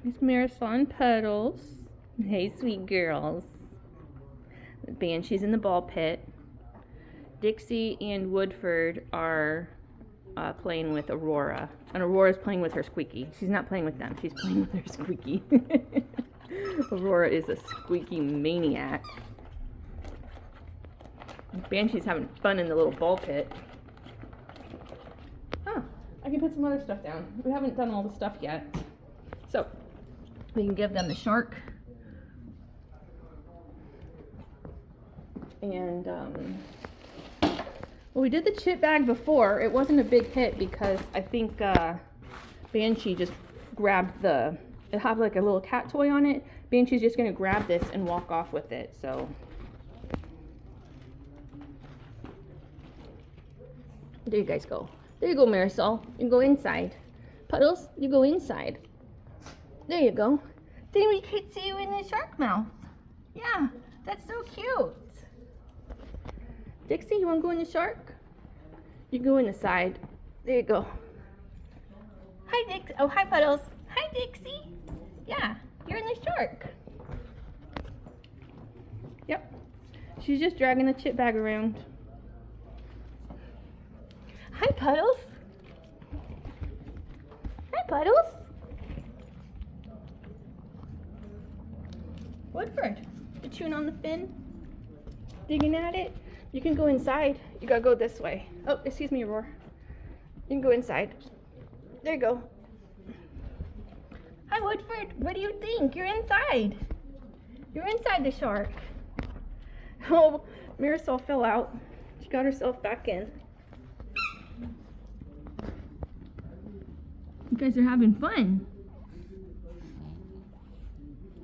There's Marisol and Puddles. Hey, sweet girls. Banshee's in the ball pit. Dixie and Woodford are playing with Aurora. And Aurora's playing with her Squeaky. She's not playing with them. She's playing with her Squeaky. Aurora is a squeaky maniac. Banshee's having fun in the little ball pit. Oh, I can put some other stuff down. We haven't done all the stuff yet. So, we can give them the shark. And, well, we did the chip bag before. It wasn't a big hit because I think Banshee just grabbed it had like a little cat toy on it. Banshee's just going to grab this and walk off with it, so. There you guys go. There you go, Marisol. You can go inside. Puddles, you go inside. There you go. Then we could see you in the shark mouth. Yeah, that's so cute. Dixie, you want to go in the shark? You go in the side. There you go. Hi, Dix. Oh, hi, Puddles. Hi, Dixie. Yeah, you're in the shark. Yep. She's just dragging the chip bag around. Hi, Puddles. Hi, Puddles. Woodford, you chewing on the fin? Digging at it? You can go inside. You gotta go this way. Oh, excuse me, Aurora. You can go inside. There you go. Hi, Woodford. What do you think? You're inside. You're inside the shark. Oh, Marisol fell out. She got herself back in. You guys are having fun.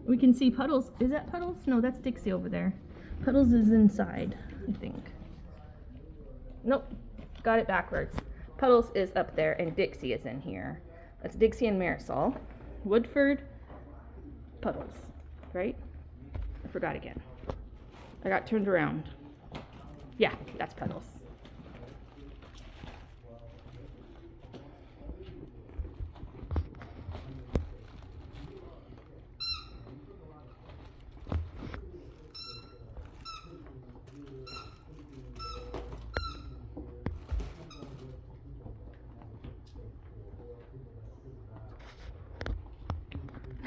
We can see Puddles. Is that Puddles? No, that's Dixie over there. Puddles is inside, I think. Nope, got it backwards. Puddles is up there and Dixie is in here. That's Dixie and Marisol. Woodford, Puddles, right? I forgot again. I got turned around. Yeah, that's Puddles.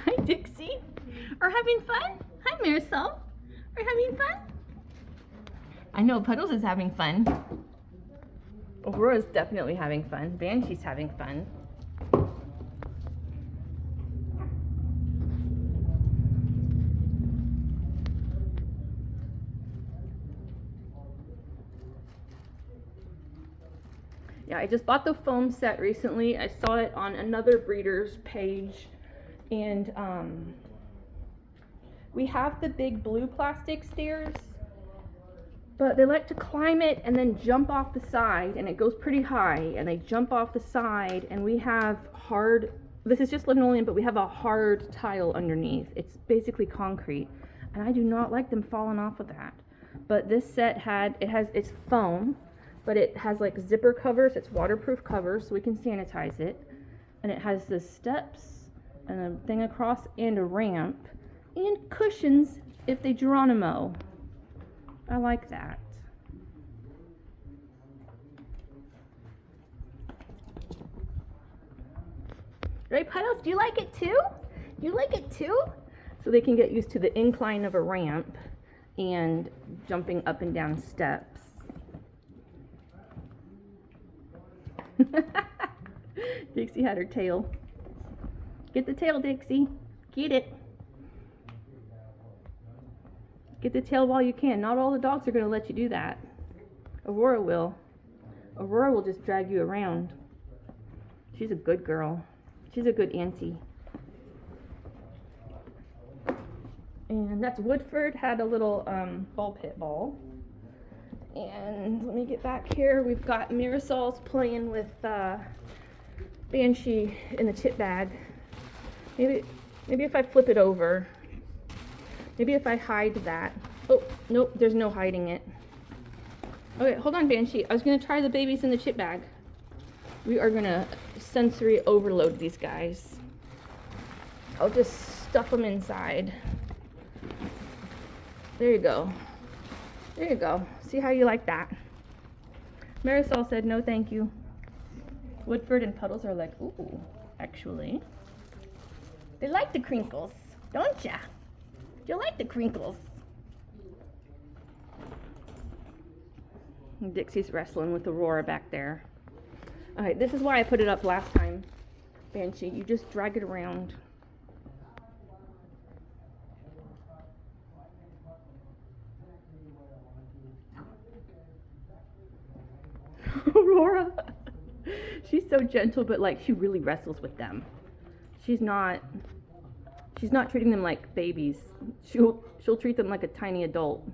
Hi, Dixie. Are having fun? Hi, Marisol. Are having fun? I know Puddles is having fun. Aurora's definitely having fun. Banshee's having fun. Yeah, I just bought the foam set recently. I saw it on another breeder's page. And we have the big blue plastic stairs, but they like to climb it and then jump off the side, and it goes pretty high, and they jump off the side, and we have hard, this is just linoleum, but we have a hard tile underneath. It's basically concrete, and I do not like them falling off of that. But this set it's foam, but it has like zipper covers. It's waterproof covers, so we can sanitize it, and it has the steps and a thing across and a ramp and cushions if they Geronimo. I like that. Right, Puddles? Do you like it too? You like it too? So they can get used to the incline of a ramp and jumping up and down steps. Dixie had her tail. Get the tail, Dixie. Get it. Get the tail while you can. Not all the dogs are going to let you do that. Aurora will. Aurora will just drag you around. She's a good girl. She's a good auntie. And that's Woodford. Had a little ball pit ball. And let me get back here. We've got Marisol's playing with Banshee in the chip bag. Maybe if I flip it over. Maybe if I hide that. Oh, nope, there's no hiding it. Okay, hold on, Banshee. I was going to try the babies in the chip bag. We are going to sensory overload these guys. I'll just stuff them inside. There you go. There you go. See how you like that? Marisol said no thank you. Woodford and Puddles are like, ooh, actually. They like the crinkles, don't ya? You like the crinkles. And Dixie's wrestling with Aurora back there. Alright, this is why I put it up last time. Banshee, you just drag it around. Aurora, she's so gentle, but like she really wrestles with them. She's not treating them like babies. She'll treat them like a tiny adult.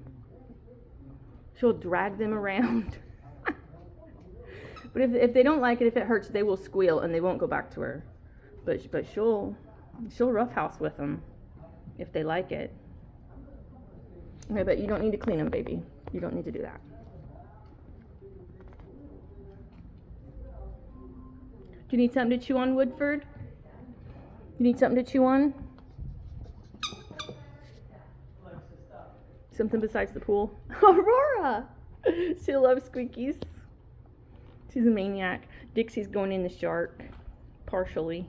She'll drag them around. But if they don't like it, if it hurts, they will squeal and they won't go back to her. But she'll roughhouse with them if they like it. Okay, but you don't need to clean them, baby. You don't need to do that. Do you need something to chew on, Woodford? You need something to chew on? Something besides the pool? Aurora! She loves squeakies. She's a maniac. Dixie's going in the shark, partially.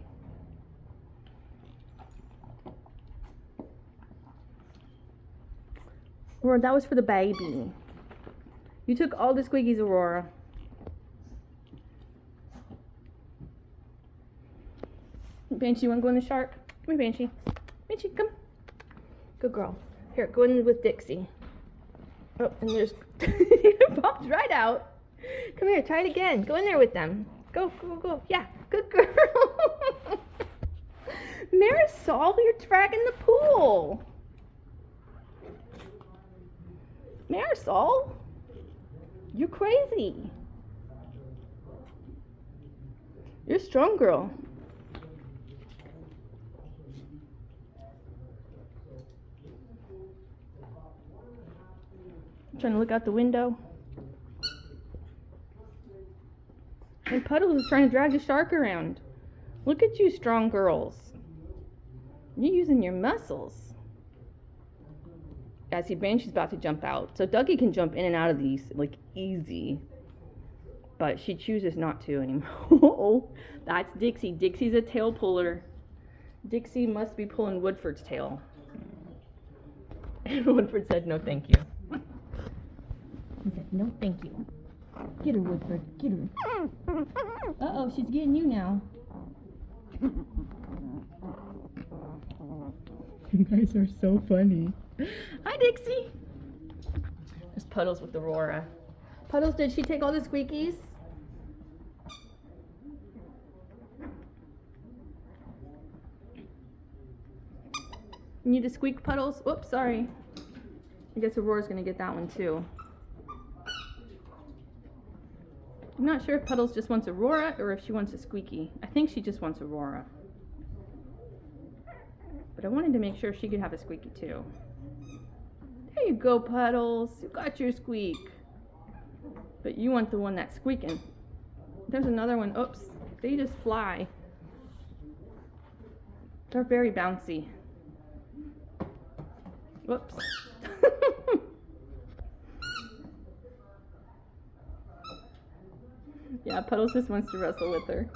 Aurora, that was for the baby. You took all the squeakies, Aurora. Banshee, you want to go in the shark? Come here, Banshee. Banshee, come. Good girl. Here, go in with Dixie. Oh, and there's... it popped right out. Come here, try it again. Go in there with them. Go, go, go. Yeah, good girl. Marisol, you're dragging the pool. Marisol, you're crazy. You're a strong girl. Trying to look out the window. And Puddles is trying to drag the shark around. Look at you, strong girls. You're using your muscles. Yeah, see, Banshee's about to jump out. So Ducky can jump in and out of these, like, easy. But she chooses not to anymore. Oh, that's Dixie. Dixie's a tail puller. Dixie must be pulling Woodford's tail. And Woodford said, no, thank you. He said, no, thank you. Get her, Woodford. Get her. Uh-oh, she's getting you now. You guys are so funny. Hi, Dixie. There's Puddles with Aurora. Puddles, did she take all the squeakies? You need to squeak, Puddles? Oops, sorry. I guess Aurora's gonna get that one too. I'm not sure if Puddles just wants Aurora or if she wants a squeaky. I think she just wants Aurora. But I wanted to make sure she could have a squeaky too. There you go, Puddles. You got your squeak. But you want the one that's squeaking. There's another one. Oops. They just fly. They're very bouncy. Whoops. Yeah, Puddles just wants to wrestle with her.